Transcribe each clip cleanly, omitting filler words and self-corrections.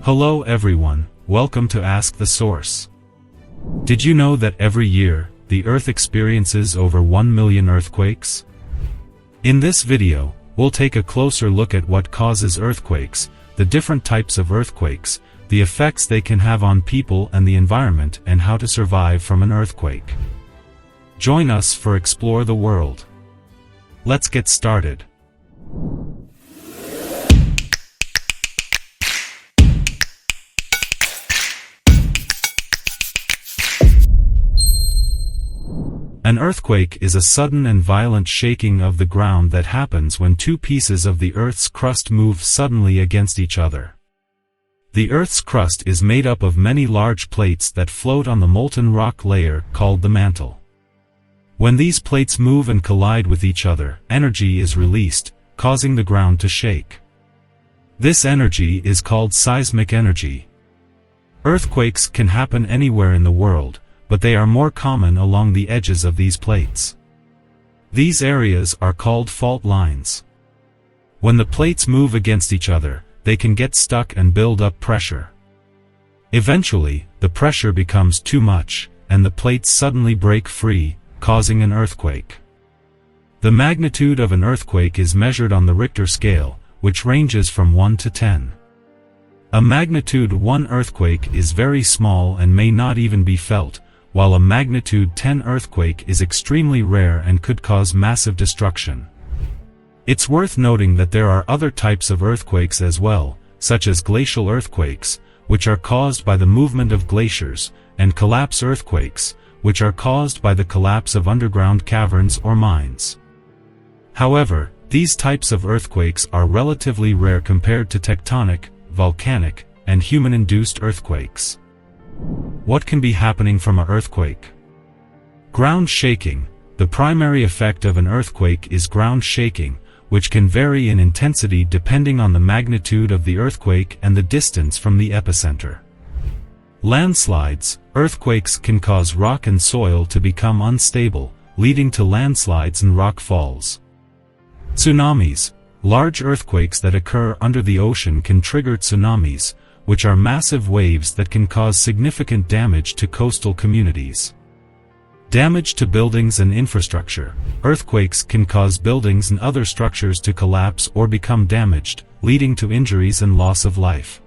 Hello everyone, welcome to Ask the Source. Did you know that every year, the Earth experiences over 1 million earthquakes? In this video, we'll take a closer look at what causes earthquakes, the different types of earthquakes, the effects they can have on people and the environment, and how to survive from an earthquake. Join us for Explore the World. Let's get started. An earthquake is a sudden and violent shaking of the ground that happens when two pieces of the Earth's crust move suddenly against each other. The Earth's crust is made up of many large plates that float on the molten rock layer called the mantle. When these plates move and collide with each other, energy is released, causing the ground to shake. This energy is called seismic energy. Earthquakes can happen anywhere in the world, but they are more common along the edges of these plates. These areas are called fault lines. When the plates move against each other, they can get stuck and build up pressure. Eventually, the pressure becomes too much, and the plates suddenly break free, causing an earthquake. The magnitude of an earthquake is measured on the Richter scale, which ranges from 1 to 10. A magnitude 1 earthquake is very small and may not even be felt, while a magnitude 10 earthquake is extremely rare and could cause massive destruction. It's worth noting that there are other types of earthquakes as well, such as glacial earthquakes, which are caused by the movement of glaciers, and collapse earthquakes, which are caused by the collapse of underground caverns or mines. However, these types of earthquakes are relatively rare compared to tectonic, volcanic, and human-induced earthquakes. What can be happening from an earthquake? Ground shaking. The primary effect of an earthquake is ground shaking, which can vary in intensity depending on the magnitude of the earthquake and the distance from the epicenter. Landslides. Earthquakes can cause rock and soil to become unstable, leading to landslides and rock falls. Tsunamis. Large earthquakes that occur under the ocean can trigger tsunamis, which are massive waves that can cause significant damage to coastal communities. Damage to buildings and infrastructure. Earthquakes can cause buildings and other structures to collapse or become damaged, leading to injuries and loss of life.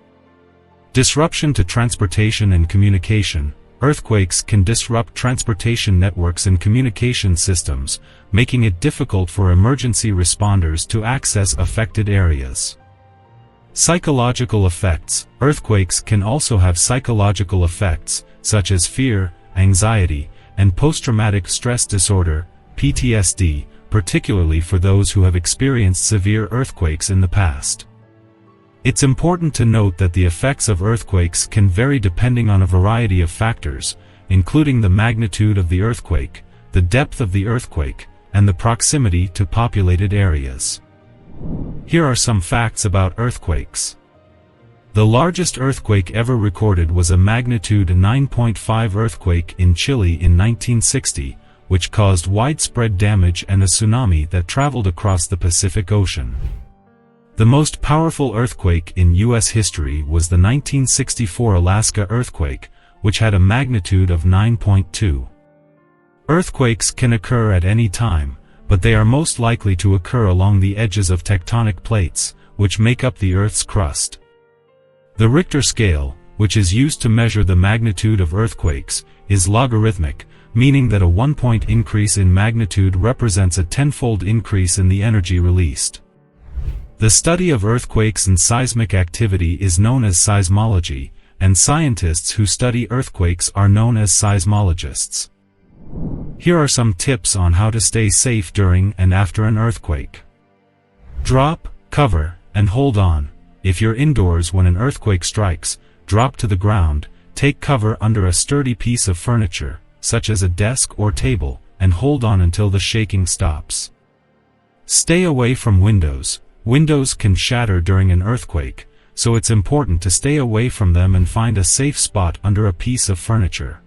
Disruption to transportation and communication. Earthquakes can disrupt transportation networks and communication systems, making it difficult for emergency responders to access affected areas. Psychological effects. Earthquakes can also have psychological effects, such as fear, anxiety, and post-traumatic stress disorder, PTSD, particularly for those who have experienced severe earthquakes in the past. It's important to note that the effects of earthquakes can vary depending on a variety of factors, including the magnitude of the earthquake, the depth of the earthquake, and the proximity to populated areas. Here are some facts about earthquakes. The largest earthquake ever recorded was a magnitude 9.5 earthquake in Chile in 1960, which caused widespread damage and a tsunami that traveled across the Pacific Ocean. The most powerful earthquake in U.S. history was the 1964 Alaska earthquake, which had a magnitude of 9.2. Earthquakes can occur at any time, but they are most likely to occur along the edges of tectonic plates, which make up the Earth's crust. The Richter scale, which is used to measure the magnitude of earthquakes, is logarithmic, meaning that a 1-point increase in magnitude represents a 10-fold increase in the energy released. The study of earthquakes and seismic activity is known as seismology, and scientists who study earthquakes are known as seismologists. Here are some tips on how to stay safe during and after an earthquake. Drop, cover, and hold on. If you're indoors when an earthquake strikes, drop to the ground, take cover under a sturdy piece of furniture, such as a desk or table, and hold on until the shaking stops. Stay away from windows. Windows can shatter during an earthquake, so it's important to stay away from them and find a safe spot under a piece of furniture.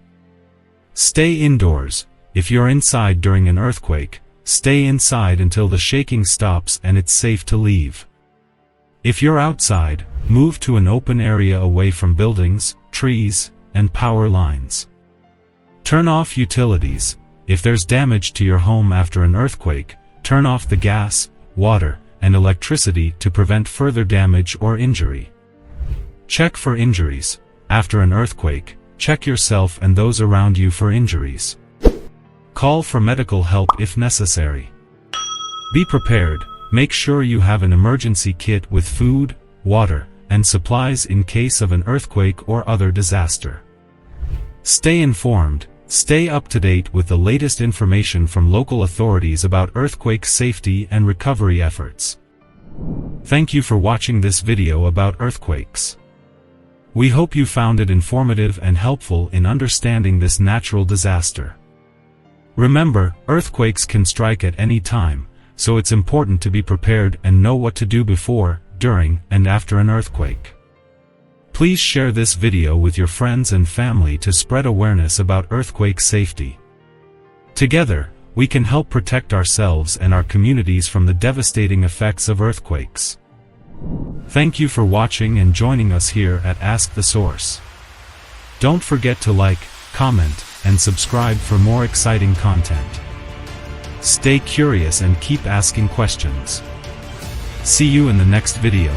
Stay indoors. If you're inside during an earthquake, stay inside until the shaking stops and it's safe to leave. If you're outside, move to an open area away from buildings, trees, and power lines. Turn off utilities. If there's damage to your home after an earthquake, turn off the gas, water, and electricity to prevent further damage or injury. Check for injuries. After an earthquake, check yourself and those around you for injuries. Call for medical help if necessary. Be prepared. Make sure you have an emergency kit with food, water, and supplies in case of an earthquake or other disaster. Stay informed. Stay up to date with the latest information from local authorities about earthquake safety and recovery efforts. Thank you for watching this video about earthquakes. We hope you found it informative and helpful in understanding this natural disaster. Remember, earthquakes can strike at any time, so it's important to be prepared and know what to do before, during, and after an earthquake. Please share this video with your friends and family to spread awareness about earthquake safety. Together, we can help protect ourselves and our communities from the devastating effects of earthquakes. Thank you for watching and joining us here at Ask the Source. Don't forget to like, comment, and subscribe for more exciting content. Stay curious and keep asking questions. See you in the next video.